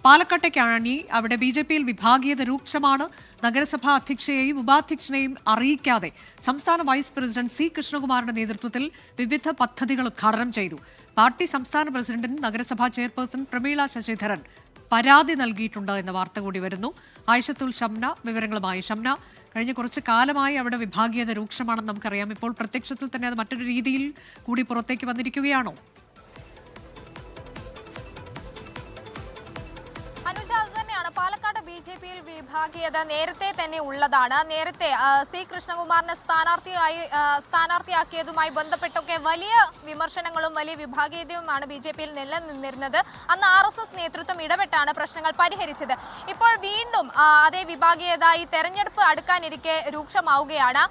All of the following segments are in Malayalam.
പാലക്കാട്ടേക്കാണ്. അവിടെ ബി.ജെ.പിയിൽ വിഭാഗീയത രൂക്ഷമാണ്. നഗരസഭാ അധ്യക്ഷയെയും ഉപാധ്യക്ഷനെയും അറിയിക്കാതെ സംസ്ഥാന വൈസ് പ്രസിഡന്റ് സി കൃഷ്ണകുമാറിന്റെ നേതൃത്വത്തിൽ വിവിധ പദ്ധതികൾ ഉദ്ഘാടനം ചെയ്തു. പാർട്ടി സംസ്ഥാന പ്രസിഡന്റിന് നഗരസഭാ ചെയർപേഴ്സൺ പ്രമീള ശശിധരൻ പരാതി നൽകിയിട്ടുണ്ട് എന്ന വാർത്ത കൂടി വരുന്നു. ആയിഷത്തുൽ ഷംന വിവരങ്ങളുമായി. ഷംന, കഴിഞ്ഞ കുറച്ച് കാലമായി അവിടെ വിഭാഗീയത രൂക്ഷമാണെന്ന് നമുക്കറിയാം. ഇപ്പോൾ പ്രത്യക്ഷത്തിൽ തന്നെ അത് മറ്റൊരു രീതിയിൽ കൂടി പുറത്തേക്ക് വന്നിരിക്കുകയാണോ? പാലക്കാട് ബി.ജെ.പിയിൽ വിഭാഗീയത നേരത്തെ തന്നെ ഉള്ളതാണ്. നേരത്തെ സി കൃഷ്ണകുമാറിനെ സ്ഥാനാർത്ഥിയാക്കിയതുമായി ബന്ധപ്പെട്ടൊക്കെ വലിയ വിമർശനങ്ങളും വലിയ വിഭാഗീയതയുമാണ് ബി.ജെ.പിയിൽ നിലനിന്നിരുന്നത്. അന്ന് RSS നേതൃത്വം ഇടപെട്ടാണ് പ്രശ്നങ്ങൾ പരിഹരിച്ചത്. ഇപ്പോൾ വീണ്ടും അതേ വിഭാഗീയത ഈ തെരഞ്ഞെടുപ്പ് അടുക്കാനിരിക്കെ രൂക്ഷമാവുകയാണ്.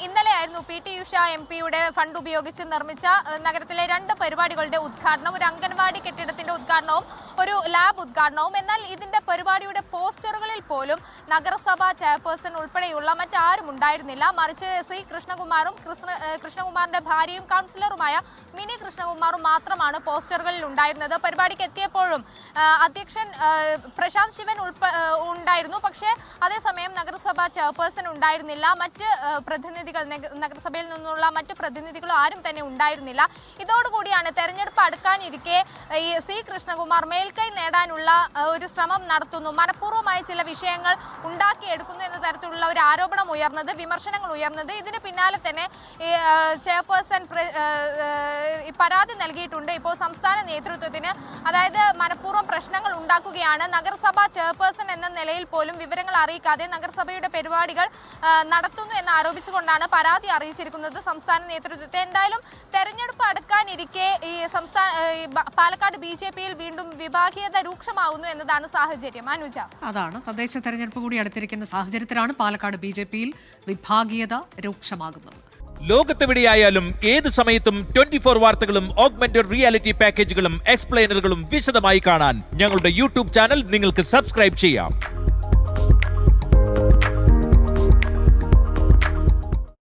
ഇന്നലെയായിരുന്നു PT ഉഷ MP-യുടെ ഫണ്ട് ഉപയോഗിച്ച് നിർമ്മിച്ച നഗരത്തിലെ 2 പരിപാടികളുടെ ഉദ്ഘാടനം. ഒരു അംഗൻവാടി കെട്ടിടത്തിന്റെ ഉദ്ഘാടനവും ഒരു ലാബ് ഉദ്ഘാടനവും. എന്നാൽ ഇതിന്റെ പരിപാടിയുടെ പോസ്റ്ററുകളിൽ പോലും നഗരസഭാ ചെയർപേഴ്സൺ ഉൾപ്പെടെയുള്ള മറ്റാരും ഉണ്ടായിരുന്നില്ല. മറിച്ച് സി കൃഷ്ണകുമാറിന്റെ ഭാര്യയും കൗൺസിലറുമായ മിനി കൃഷ്ണകുമാറും മാത്രമാണ് പോസ്റ്ററുകളിൽ ഉണ്ടായിരുന്നത്. പരിപാടിക്ക് എത്തിയപ്പോഴും അധ്യക്ഷൻ പ്രശാന്ത് ശിവൻ ഉണ്ടായിരുന്നു. പക്ഷേ അതേസമയം നഗരസഭാ ചെയർപേഴ്സൺ ഉണ്ടായിരുന്നില്ല. മറ്റ് പ്രതിനിധികൾ, നഗരസഭയിൽ നിന്നുള്ള മറ്റ് പ്രതിനിധികളും ആരും തന്നെ ഉണ്ടായിരുന്നില്ല. ഇതോടുകൂടിയാണ് തെരഞ്ഞെടുപ്പ് അടുക്കാനിരിക്കെ ഈ സി കൃഷ്ണകുമാർ മേൽക്കൈ നേടാനുള്ള ഒരു ശ്രമം നടത്തുന്നു, മനഃപൂർവ്വമായി ചില വിഷയങ്ങൾ ഉണ്ടാക്കിയെടുക്കുന്നു എന്ന തരത്തിലുള്ള ഒരു ആരോപണം ഉയർന്നത്, വിമർശനങ്ങൾ ഉയർന്നത്. ഇതിന് പിന്നാലെ തന്നെ ചെയർപേഴ്സൺ പരാതി നൽകിയിട്ടുണ്ട് ഇപ്പോൾ സംസ്ഥാന നേതൃത്വത്തിന്. അതായത് മനഃപൂർവ്വം പ്രശ്നങ്ങൾ ഉണ്ടാക്കുകയാണ്, നഗരസഭാ ചെയർപേഴ്സൺ എന്ന നിലയിൽ പോലും വിവരങ്ങൾ അറിയിക്കാതെ നഗരസഭയുടെ പരിപാടികൾ നടത്തുന്നു എന്ന് ആരോപിച്ചുകൊണ്ടാണ് പരാതി അറിയിച്ചിരിക്കുന്നത് സംസ്ഥാന നേതൃത്വത്തെ. എന്തായാലും തെരഞ്ഞെടുപ്പ് അടുക്കാനിരിക്കെ ഈ പാലക്കാട് ബി.ജെ.പിയിൽ വീണ്ടും വിഭാഗീയത രൂക്ഷമാവുന്നു എന്നതാണ് സാഹചര്യം. അനുജ, അതാണ് തദ്ദേശ തെരഞ്ഞെടുപ്പ് കൂടി അടുത്തിരിക്കുന്ന സാഹചര്യത്തിലാണ് പാലക്കാട് ബി.ജെ.പിയിൽ വിഭാഗീയത രൂക്ഷമാകുന്നത്. ലോകത്തെവിടെയായാലും ഏത് സമയത്തും 24 വാർത്തകളും ഓഗ്മെന്റഡ് റിയാലിറ്റി പാക്കേജുകളും എക്സ്പ്ലെയിനറുകളും വിശദമായി കാണാൻ ഞങ്ങളുടെ യൂട്യൂബ് ചാനൽ നിങ്ങൾക്ക് സബ്സ്ക്രൈബ് ചെയ്യാം.